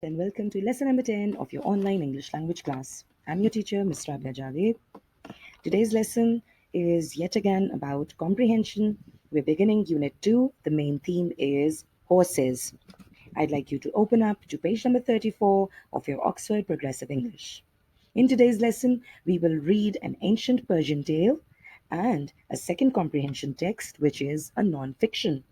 and welcome to lesson number 10 of your online English language class. I'm your teacher, Ms. Rabia Javed. Today's lesson is yet again about comprehension. We're beginning Unit 2. The main theme is horses. I'd like you to open up to page number 34 of your Oxford Progressive English. In today's lesson, we will read an ancient Persian tale and a second comprehension text, which is a non-fiction.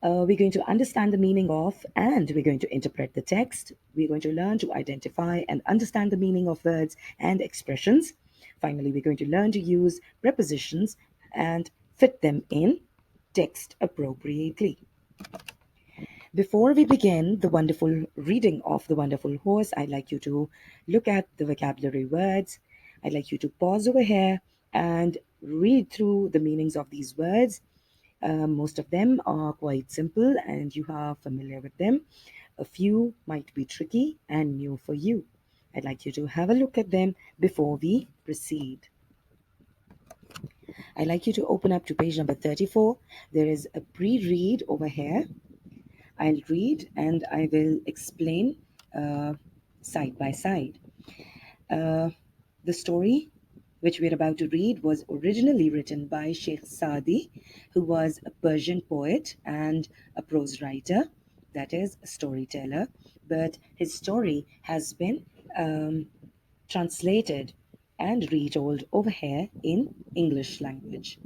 We're going to understand the meaning of and we're going to interpret the text. We're going to learn to identify and understand the meaning of words and expressions. Finally, we're going to learn to use prepositions and fit them in text appropriately. Before we begin the wonderful reading of The Wonderful Horse, I'd like you to look at the vocabulary words. I'd like you to pause over here and read through the meanings of these words. Most of them are quite simple and you are familiar with them. A few might be tricky and new for you. I'd like you to have a look at them before we proceed. I'd like you to open up to page number 34. There is a pre-read over here. I'll read and I will explain side by side. The story which we're about to read was originally written by Sheikh Saadi, who was a Persian poet and a prose writer, that is, a storyteller. But his story has been translated and retold over here in English language.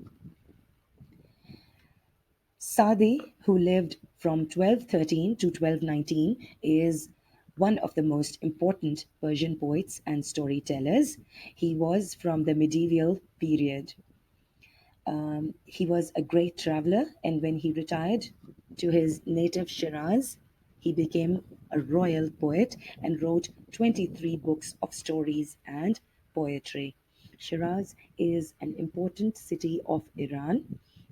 Saadi, who lived from 1213 to 1219, is one of the most important Persian poets and storytellers. He was from the medieval period. He was a great traveler, and when he retired to his native Shiraz, he became a royal poet and wrote 23 books of stories and poetry. Shiraz is an important city of Iran.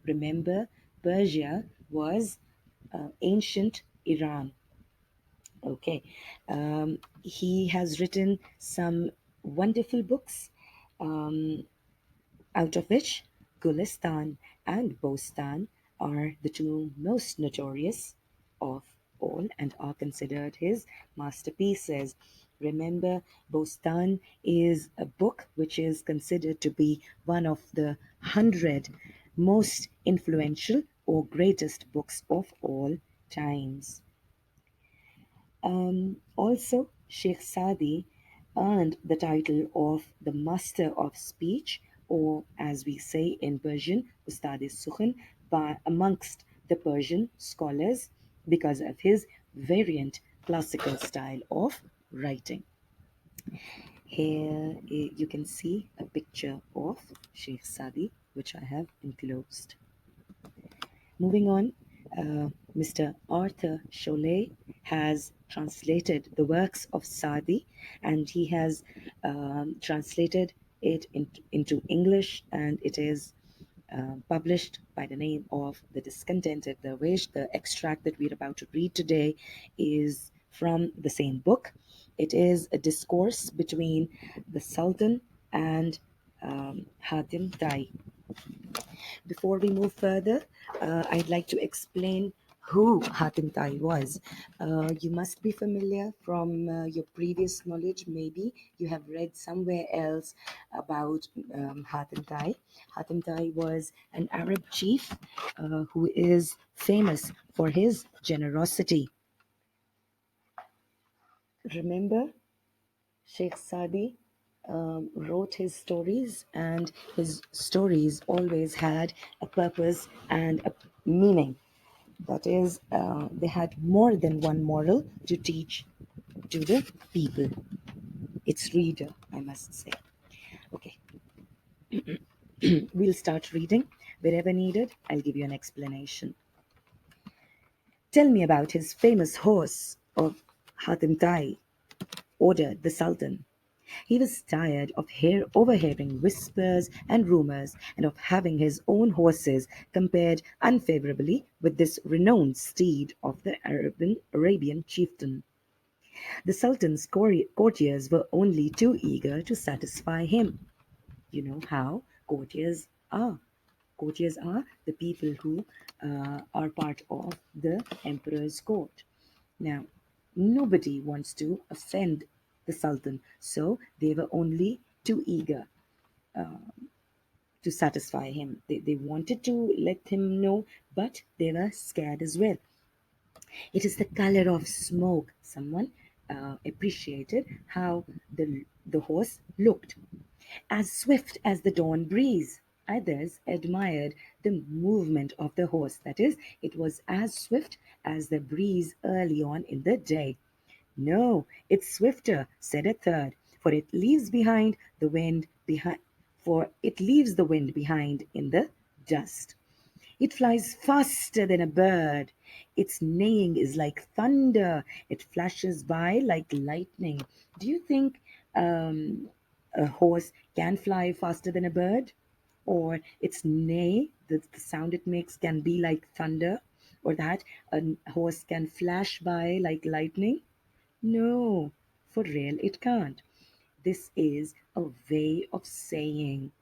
Remember, Persia was ancient Iran. Okay. He has written some wonderful books, out of which Gulistan and Bostan are the two most notorious of all and are considered his masterpieces. Remember, Bostan is a book which is considered to be one of the 100 most influential or greatest books of all times. Also, Sheikh Sadi earned the title of the Master of Speech, or as we say in Persian, Ustad Sukhan, by amongst the Persian scholars because of his variant classical style of writing. Here you can see a picture of Sheikh Sadi, which I have enclosed. Moving on, Mr. Arthur Cholet has translated the works of Saadi and he has translated it into English, and it is published by the name of The Discontented Dervish. The extract that we're about to read today is from the same book. It is a discourse between the Sultan and Hatim Tai. Before we move further, I'd like to explain who Hatim Tai was. You must be familiar from your previous knowledge. Maybe you have read somewhere else about Hatim Tai. Hatim Tai was an Arab chief who is famous for his generosity. Remember, Sheikh Sadi wrote his stories, and his stories always had a purpose and a meaning. That is, they had more than one moral to teach to the people, its reader, I must say. Okay, we'll start reading. Wherever needed, I'll give you an explanation. Tell me about his famous horse of Hatim Tai, ordered the Sultan. He was tired of overhearing whispers and rumors and of having his own horses compared unfavorably with this renowned steed of the Arabian chieftain. The Sultan's courtiers were only too eager to satisfy him. You know how courtiers are. Courtiers are the people who are part of the emperor's court. Now, Nobody wants to offend the Sultan, so they were only too eager to satisfy him. They wanted to let him know, but they were scared as well. It is the color of smoke. Someone appreciated how the horse looked, as swift as the dawn breeze. Others admired the movement of the horse, that is, it was as swift as the breeze early on in the day. No, it's swifter, said a third, for it leaves behind the wind behind for it leaves the wind behind in the dust. It flies faster than a bird. Its neighing is like thunder. It flashes by like lightning. Do you think a horse can fly faster than a bird? Or its neigh, the sound it makes, can be like thunder? Or that a horse can flash by like lightning? No, for real, it can't. This is a way of saying.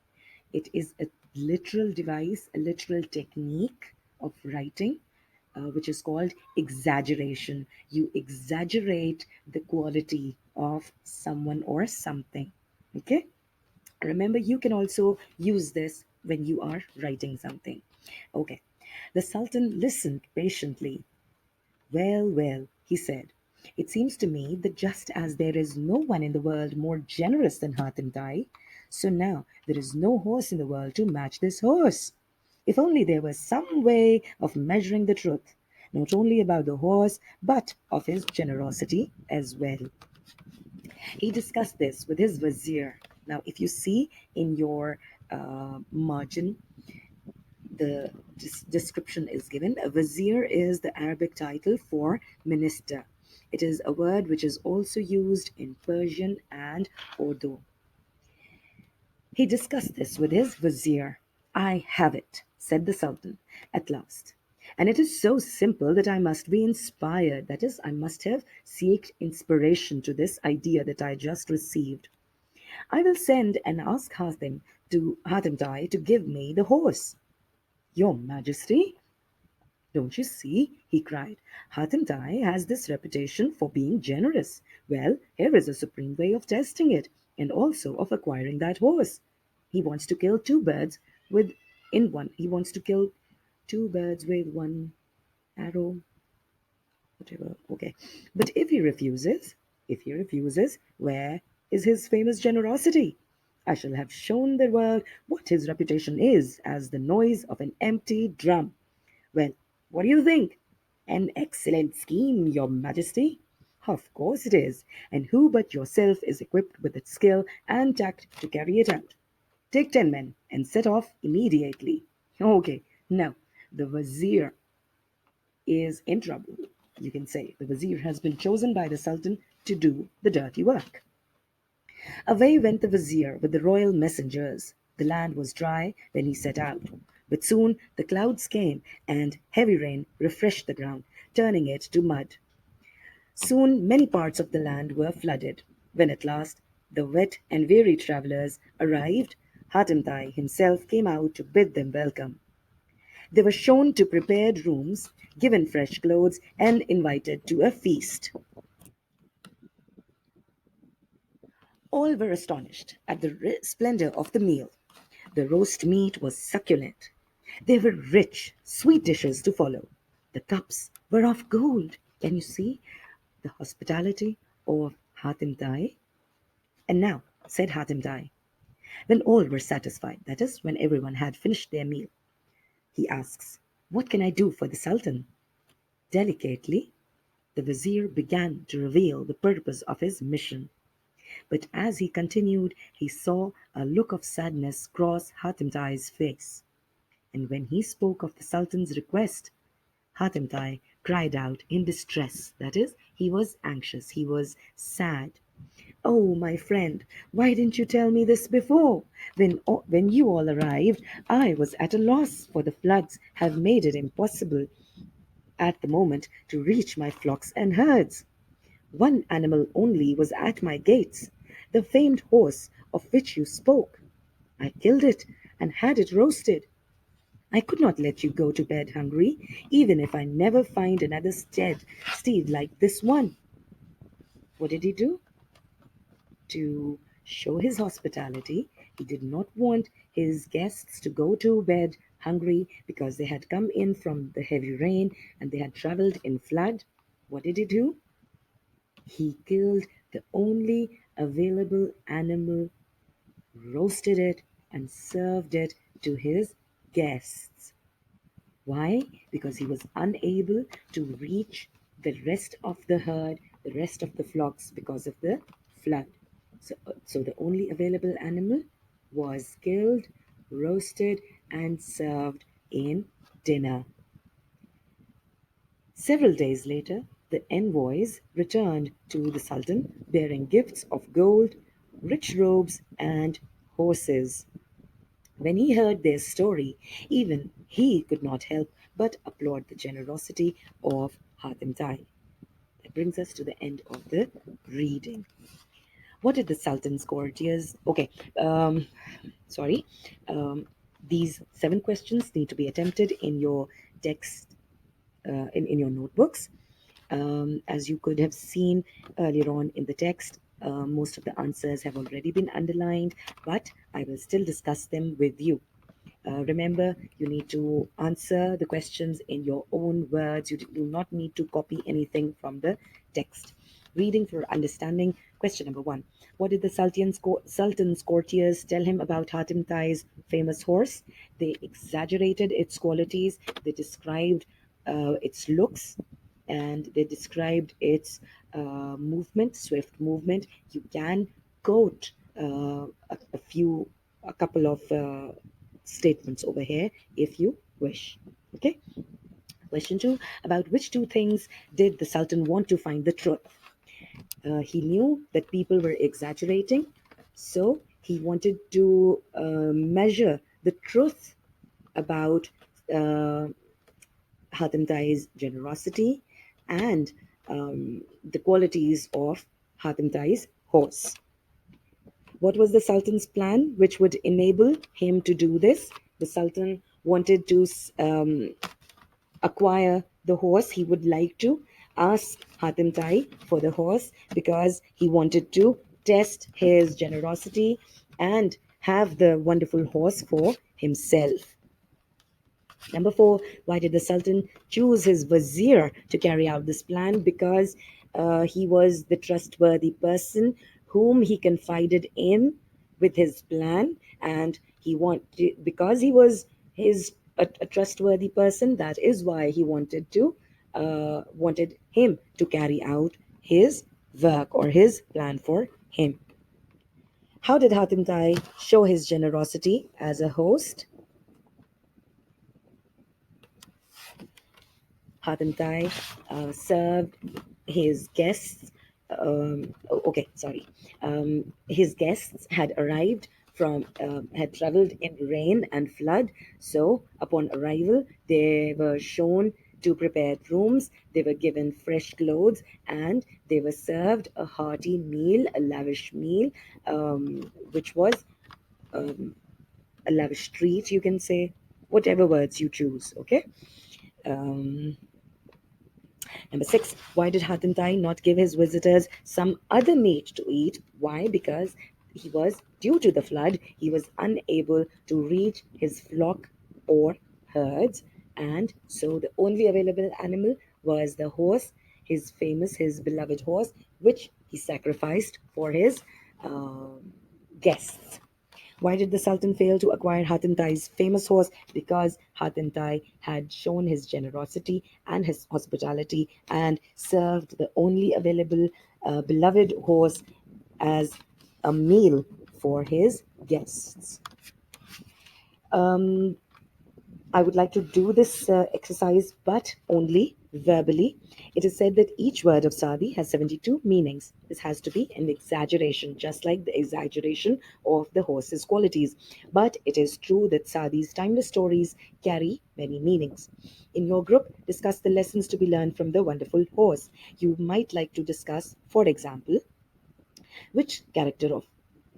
It is a literal device, a literal technique of writing, which is called exaggeration. You exaggerate the quality of someone or something. Okay? Remember, you can also use this when you are writing something. Okay. The Sultan listened patiently. Well, well, he said, it seems to me that just as there is no one in the world more generous than Hatim Tai, so now there is no horse in the world to match this horse. If only there was some way of measuring the truth, not only about the horse, but of his generosity as well. He discussed this with his vizier. Now, if you see in your margin, the description is given. A vizier is the Arabic title for minister. It is a word which is also used in Persian and Urdu. He discussed this with his vizier. I have it, said the Sultan at last. And it is so simple that I must be inspired. That is, I must have seeked inspiration to this idea that I just received. I will send and ask Hatim Tai to give me the horse. Your Majesty, don't you see? He cried. Hatim Tai has this reputation for being generous. Well, here is a supreme way of testing it, and also of acquiring that horse. He wants to kill two birds with in one. He wants to kill two birds with one arrow, whatever. Okay. But if he refuses, where is his famous generosity? I shall have shown the world what his reputation is as the noise of an empty drum. Well, what do you think? An excellent scheme, Your Majesty. Of course it is. And who but yourself is equipped with the skill and tact to carry it out? Take 10 men and set off immediately. Okay, now the vizier is in trouble. You can say the vizier has been chosen by the sultan to do the dirty work. Away went the vizier with the royal messengers. The land was dry when he set out, but soon the clouds came and heavy rain refreshed the ground, turning it to mud. Soon many parts of the land were flooded. When at last the wet and weary travellers arrived, Hatim Tai himself came out to bid them welcome. They were shown to prepared rooms, given fresh clothes, and invited to a feast. All were astonished at the splendor of the meal. The roast meat was succulent. There were rich, sweet dishes to follow. The cups were of gold. Can you see the hospitality of Hatim Tai? And now, said Hatim Tai, when all were satisfied, that is, when everyone had finished their meal, he asks, what can I do for the Sultan? Delicately, the vizier began to reveal the purpose of his mission. But as he continued, he saw a look of sadness cross Hatim Tai's face. And when he spoke of the Sultan's request, Hatim Tai cried out in distress. That is, he was anxious, he was sad. Oh, my friend, why didn't you tell me this before? When you all arrived, I was at a loss, for the floods have made it impossible at the moment to reach my flocks and herds. One animal only was at my gates, the famed horse of which you spoke. I killed it and had it roasted. I could not let you go to bed hungry, even if I never find another steed like this one. What did he do? To show his hospitality, he did not want his guests to go to bed hungry because they had come in from the heavy rain and they had traveled in flood. What did he do? He killed the only available animal, roasted it, and served it to his guests. Why? Because he was unable to reach the rest of the herd, the rest of the flocks because of the flood. So the only available animal was killed, roasted, and served in dinner. Several days later, the envoys returned to the Sultan bearing gifts of gold, rich robes, and horses. When he heard their story, even he could not help but applaud the generosity of Hatim Tai. That brings us to the end of the reading. What did the Sultan's courtiers? Okay, sorry. Um, these 7 questions need to be attempted in your text, in your notebooks. As you could have seen earlier on in the text, most of the answers have already been underlined, but I will still discuss them with you. Remember, you need to answer the questions in your own words. You do not need to copy anything from the text. Reading for understanding. Question number 1. What did the Sultan's courtiers tell him about Hatim Tai's famous horse? They exaggerated its qualities. They described its looks, and they described its movement, swift movement. You can quote a couple of statements over here if you wish. Okay. Question 2. About which 2 things did the Sultan want to find the truth? He knew that people were exaggerating, so he wanted to measure the truth about uh, Hatem Tai's generosity and the qualities of Hatem Tai's horse. What was the Sultan's plan which would enable him to do this? The Sultan wanted to acquire the horse. He would like to ask Hatem Tai for the horse because he wanted to test his generosity and have the wonderful horse for himself. Number 4, why did the Sultan choose his vizier to carry out this plan? Because he was the trustworthy person whom he confided in with his plan, and he wanted, because he was a trustworthy person. That is why he wanted him to carry out his work or his plan for him. How did Hatim Tai show his generosity as a host? Hatem Tai served his guests. Okay, sorry. His guests had arrived had traveled in rain and flood. So, upon arrival, they were shown to prepared rooms, they were given fresh clothes, and they were served a hearty meal, a lavish meal, which was um, a lavish treat, you can say, whatever words you choose, okay? Um, Number 6, why did Hatem Tai not give his visitors some other meat to eat? Why? Because due to the flood, he was unable to reach his flock or herds, and so the only available animal was the horse, his beloved horse, which he sacrificed for his guests. Why did the Sultan fail to acquire Hatem Tai's famous horse? Because Hatem Tai had shown his generosity and his hospitality and served the only available beloved horse as a meal for his guests. Um, I would like to do this exercise, but only verbally. It is said that each word of Sadi has 72 meanings. This has to be an exaggeration, just like the exaggeration of the horse's qualities. But it is true that Sadi's timeless stories carry many meanings. In your group, discuss the lessons to be learned from the wonderful horse. You might like to discuss, for example, which character of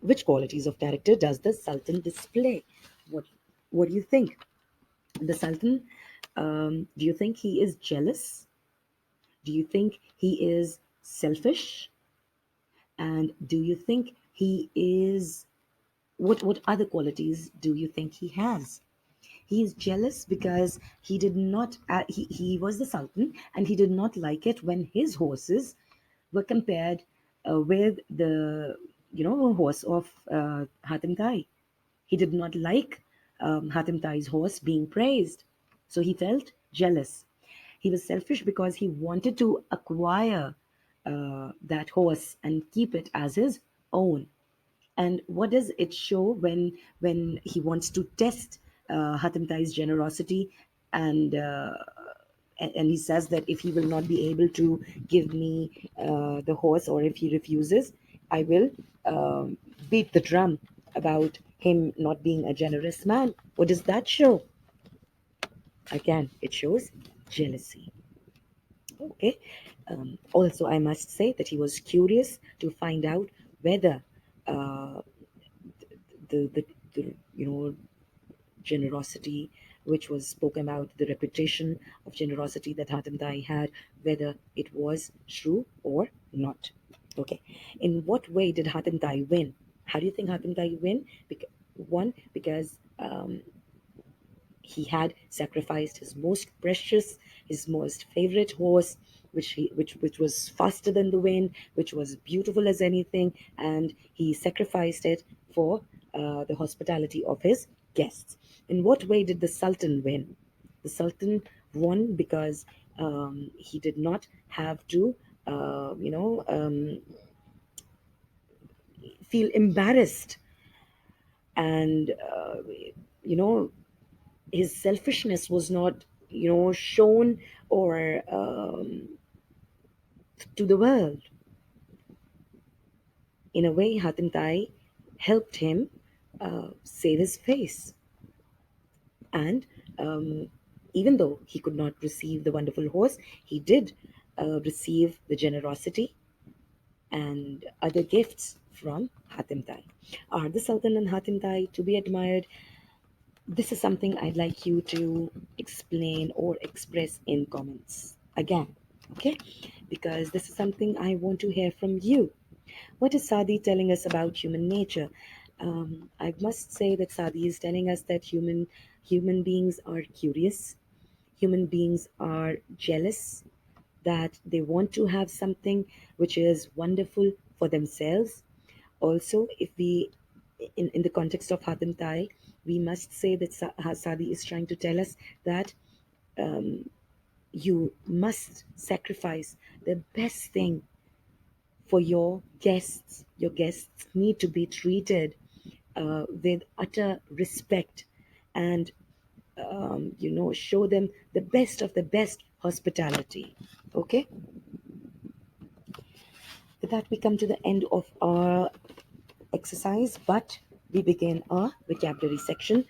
which qualities of character does the Sultan display? What what do you think? The Sultan, do you think he is jealous? Do you think he is selfish? And do you think he is, what other qualities do you think he has? He is jealous because he did not, he was the Sultan and he did not like it when his horses were compared with the, horse of Hatim Tai. He did not like Hatim Tai's horse being praised. So he felt jealous. He was selfish because he wanted to acquire that horse and keep it as his own. And what does it show when he wants to test Hatem Tai's generosity, and and he says that if he will not be able to give me the horse, or if he refuses, I will beat the drum about him not being a generous man. What does that show? Again, it shows jealousy. Okay. Also, I must say that he was curious to find out whether uh, the generosity which was spoken about, the reputation of generosity that Hatem Tai had, whether it was true or not. Okay, in what way did Hatem Tai win? How do you think Hatem Tai win? One, because he had sacrificed his most precious, his most favorite horse, which was faster than the wind, which was beautiful as anything, and he sacrificed it for the hospitality of his guests. In what way did the Sultan win? The Sultan won because he did not have to, feel embarrassed, and you know his selfishness was not shown or to the world. In a way, Hatim Tai helped him save his face. And even though he could not receive the wonderful horse, he did receive the generosity and other gifts from Hatim Tai. Are the Sultan and Hatim Tai to be admired? This is something I'd like you to explain or express in comments again, okay? Because this is something I want to hear from you. What is Sadi telling us about human nature? I must say that Sadi is telling us that human beings are curious, human beings are jealous, that they want to have something which is wonderful for themselves. Also, if we, in the context of Hatem Tai, we must say that Sadi is trying to tell us that you must sacrifice the best thing for your guests. Your guests need to be treated with utter respect, and show them the best of the best hospitality. Okay, with that we come to the end of our exercise, but we begin our vocabulary section.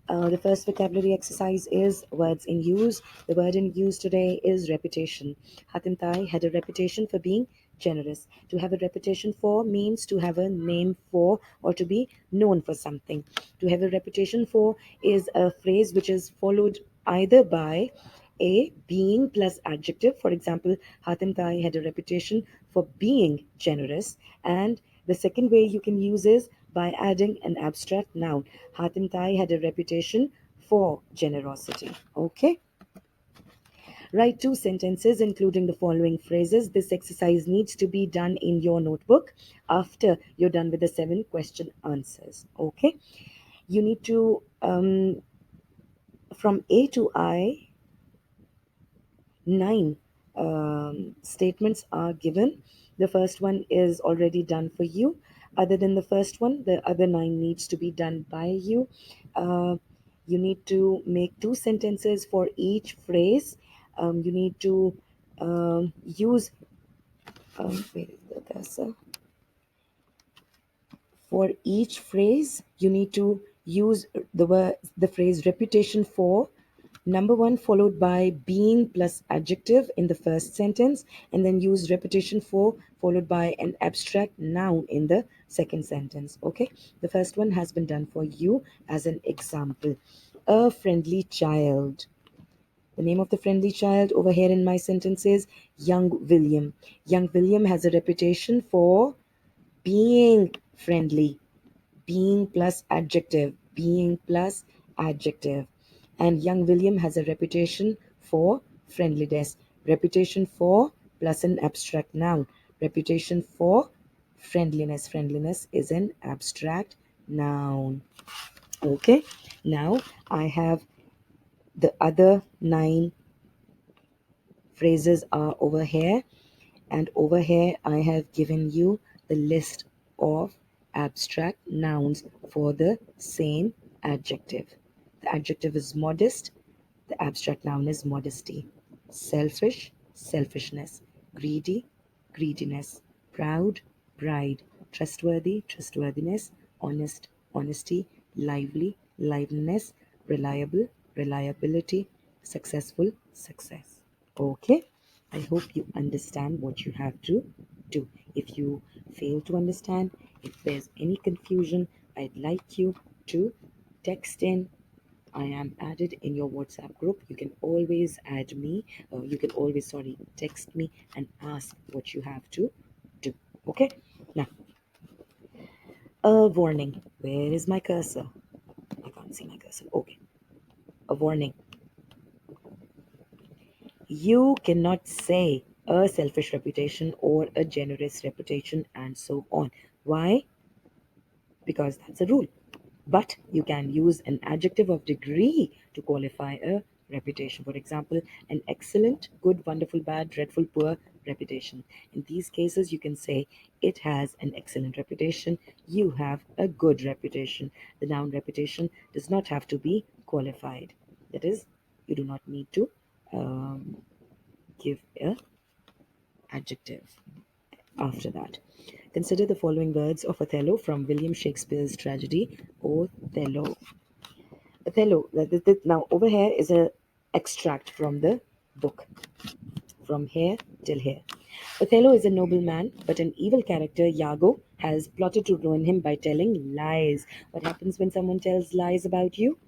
The first vocabulary exercise is words in use. The word in use today is reputation. Hatim Tai had a reputation for being generous. To have a reputation for means to have a name for or to be known for something. To have a reputation for is a phrase which is followed either by a being plus adjective. For example, Hatim Tai had a reputation for being generous. And the second way you can use is by adding an abstract noun. Hatim Tai had a reputation for generosity. Okay. Write two sentences including the following phrases. This exercise needs to be done in your notebook after you're done with the 7 question answers. Okay. You need to, from A to I, 9 statements are given. The first one is already done for you. Other than the first one, the other 9 needs to be done by you. You need to make 2 sentences for each phrase. You need to use, where is the cursor? For each phrase, you need to use the phrase reputation for number one followed by being plus adjective in the first sentence, and then use reputation for followed by an abstract noun in the second sentence. Okay, the first one has been done for you as an example. A friendly child. The name of the friendly child over here in my sentence is young William. Young William has a reputation for being friendly, being plus adjective, being plus adjective. And young William has a reputation for friendliness. Reputation for plus an abstract noun. Reputation for friendliness. Friendliness is an abstract noun. Okay, now I have the other 9 phrases are over here, and over here I have given you the list of abstract nouns for the same adjective. The adjective is modest, the abstract noun is modesty. Selfish, selfishness. Greedy, greediness. Proud, pride. Trustworthy, trustworthiness. Honest, honesty. Lively, liveliness. Reliable, reliability. Successful, success. Okay, I hope you understand what you have to do. If you fail to understand, if there's any confusion, I'd like you to text in. I am added in your WhatsApp group. You can always add me. You can always, text me and ask what you have to do. Okay? Now, a warning. Where is my cursor? I can't see my cursor. Okay. A warning. You cannot say a selfish reputation or a generous reputation and so on. Why? Because that's a rule. But you can use an adjective of degree to qualify a reputation. For example, an excellent, good, wonderful, bad, dreadful, poor reputation. In these cases, you can say it has an excellent reputation, you have a good reputation. The noun reputation does not have to be qualified. That is, you do not need to give a adjective after that. Consider the following words of Othello from William Shakespeare's tragedy Othello. Othello. Now over here is a extract from the book, from here till here. Othello is a noble man, but an evil character, Iago, has plotted to ruin him by telling lies. What happens when someone tells lies about you?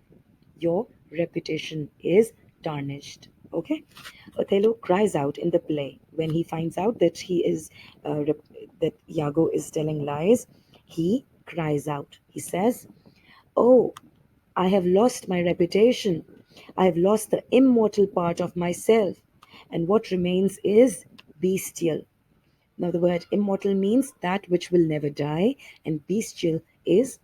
Your reputation is tarnished. Okay? Othello cries out in the play when he finds out that that Iago is telling lies. He cries out. He says, "Oh, I have lost my reputation. I have lost the immortal part of myself, and what remains is bestial." Now, the word immortal means that which will never die, and bestial is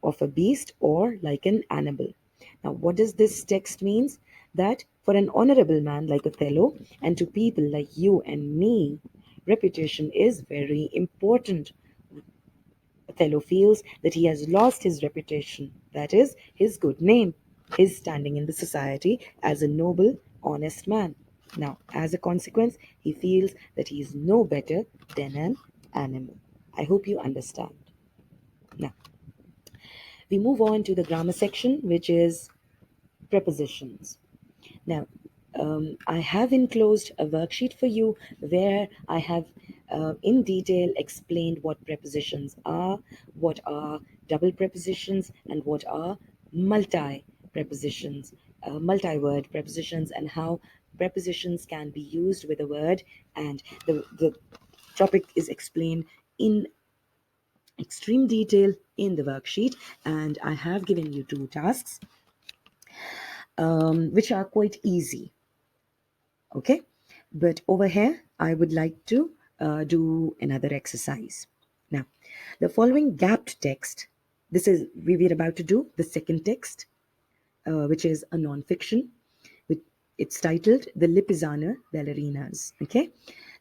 of a beast or like an animal. Now, what does this text means? That for an honorable man like Othello, and to people like you and me, reputation is very important. Othello feels that he has lost his reputation, that is, his good name, his standing in the society as a noble, honest man. Now, as a consequence, he feels that he is no better than an animal. I hope you understand. Now, we move on to the grammar section, which is prepositions. Now, I have enclosed a worksheet for you where I have in detail explained what prepositions are, what are double prepositions, and what are multi prepositions, multi-word prepositions, and how prepositions can be used with a word. And the topic is explained in extreme detail in the worksheet. And I have given you 2 tasks, which are quite easy. Okay, but over here I would like to do another exercise. Now, the following gapped text, this is, we were about to do the second text, which is a non-fiction. It's titled The Lipizzaner Ballerinas. Okay,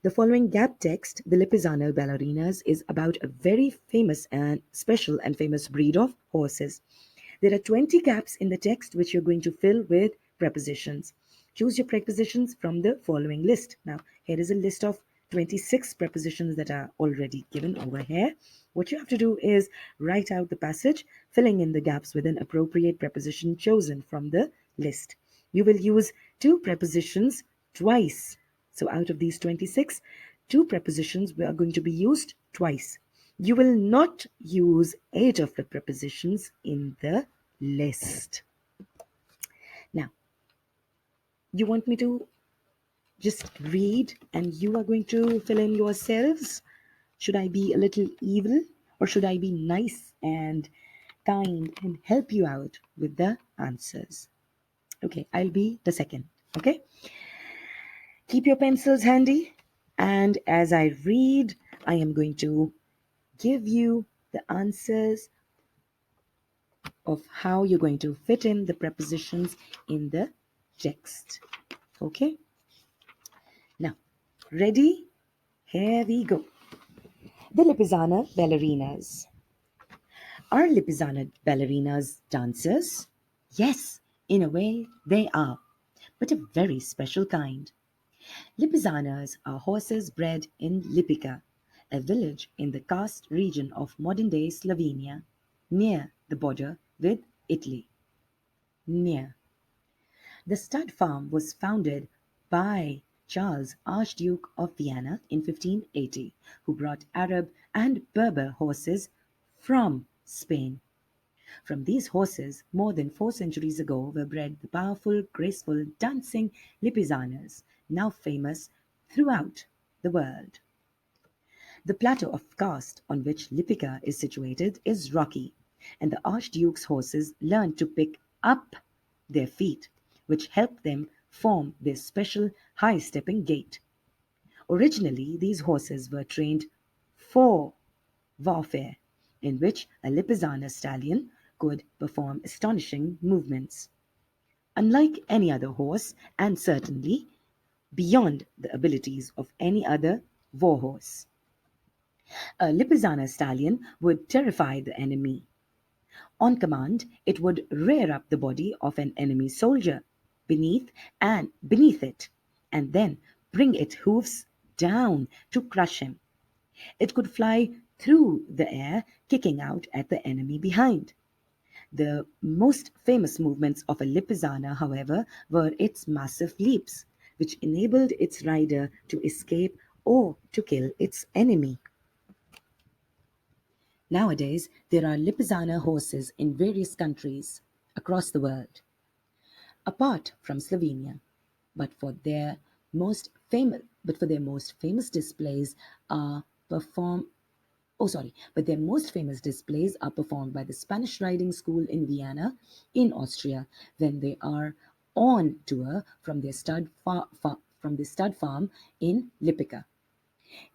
the following gap text, The Lipizzaner Ballerinas, is about a very famous and special and famous breed of horses. There are 20 gaps in the text which you're going to fill with prepositions. Choose your prepositions from the following list. Now, here is a list of 26 prepositions that are already given over here. What you have to do is write out the passage, filling in the gaps with an appropriate preposition chosen from the list. You will use 2 prepositions twice. So out of these 26, 2 prepositions are going to be used twice. You will not use 8 of the prepositions in the list. Now, you want me to just read and you are going to fill in yourselves? Should I be a little evil, or should I be nice and kind and help you out with the answers? Okay, I'll be the second. Okay, keep your pencils handy, and as I read, I am going to give you the answers of how you're going to fit in the prepositions in the text. Okay, now, ready? Here we go. The Lipizzaner ballerinas. Are Lipizzaner ballerinas dancers? Yes, in a way they are, but a very special kind. Lipizzanas are horses bred in Lipica, a village in the karst region of modern-day Slovenia, near the border with Italy. Near. The stud farm was founded by Charles, Archduke of Vienna in 1580, who brought Arab and Berber horses from Spain. From these horses, more than 4 centuries ago, were bred the powerful, graceful, dancing Lipizzanas, now famous throughout the world. The plateau of karst on which Lipica is situated is rocky, and the Archduke's horses learned to pick up their feet, which helped them form their special high-stepping gait. Originally, these horses were trained for warfare, in which a Lipizzaner stallion could perform astonishing movements. Unlike any other horse, and certainly beyond the abilities of any other war horse, a Lipizzaner stallion would terrify the enemy. On command, it would rear up the body of an enemy soldier beneath it, and then bring its hoofs down to crush him. It could fly through the air, kicking out at the enemy behind. The most famous movements of a Lipizzaner, however, were its massive leaps, which enabled its rider to escape or to kill its enemy. Nowadays, there are Lipizzaner horses in various countries across the world, apart from Slovenia, but for their most famous displays are performed but their most famous displays are performed by the Spanish Riding School in Vienna, in Austria, when they are on tour from their stud farm in Lipica.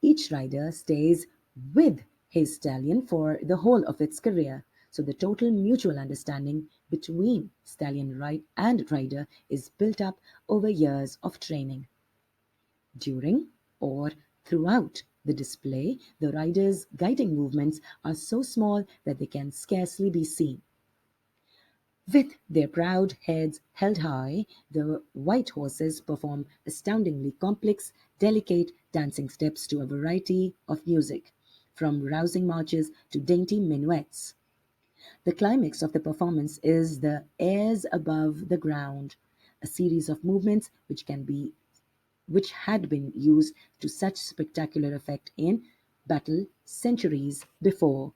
Each rider stays with his stallion for the whole of its career, so the total mutual understanding between stallion and rider is built up over years of training. During or throughout the display, the rider's guiding movements are so small that they can scarcely be seen. With their proud heads held high, the white horses perform astoundingly complex, delicate dancing steps to a variety of music, from rousing marches to dainty minuets. The climax of the performance is the airs above the ground, a series of movements which had been used to such spectacular effect in battle centuries before.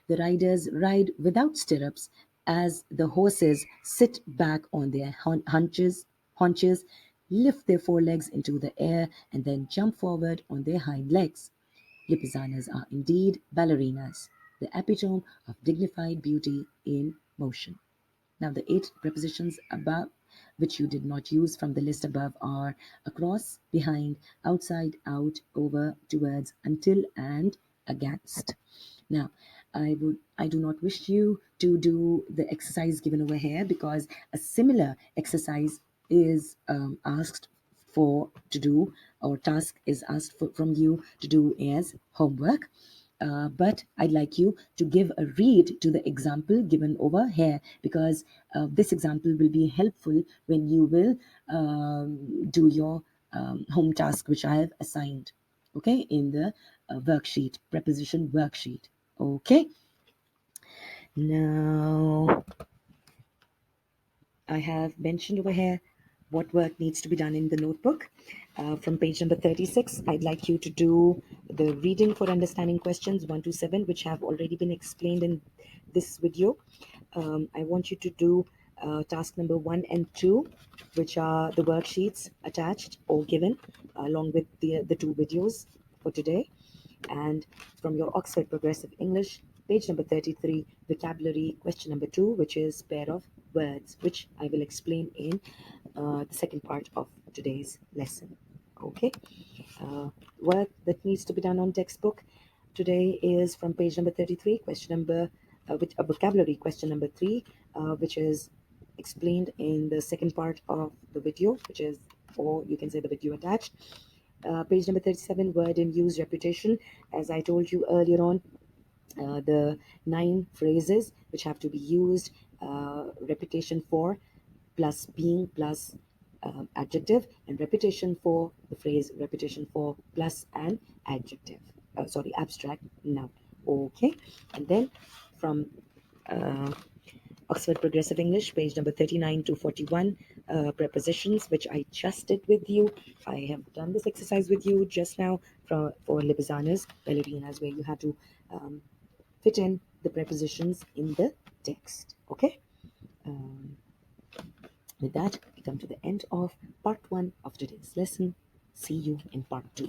The riders ride without stirrups as the horses sit back on their haunches, lift their forelegs into the air, and then jump forward on their hind legs. Lipizzanas are indeed ballerinas, the epitome of dignified beauty in motion. Now, the 8 prepositions above, which you did not use from the list above, are across, behind, outside, out, over, towards, until, and against. Now, I do not wish you to do the exercise given over here, because a similar exercise is asked for to do, or task is asked from you to do as homework. But I'd like you to give a read to the example given over here, because this example will be helpful when you will do your home task which I have assigned, okay, in the preposition worksheet. Okay, now I have mentioned over here what work needs to be done in the notebook. From page number 36, I'd like you to do the reading for understanding questions 1 to 7, which have already been explained in this video. I want you to do task number 1 and 2, which are the worksheets attached or given along with the 2 videos for today. And from your Oxford Progressive English, page number 33, vocabulary question number 2, which is pair of words, which I will explain in the second part of today's lesson. Okay, work that needs to be done on textbook today is from page number 33, question number, with a vocabulary question number 3, which is explained in the second part of the video, which is, or you can say the video attached. Page number 37, word in use repetition. As I told you earlier on, the 9 phrases which have to be used, repetition for plus being plus adjective, and repetition for the phrase repetition for plus an adjective, sorry, abstract noun. Okay, and then from Oxford Progressive English, page number 39 to 41, prepositions, which I just did with you. I have done this exercise with you just now for Libizanas, ballerinas, where you have to fit in the prepositions in the text. Okay? Um, with that, we come to the end of part 1 of today's lesson. See you in part 2.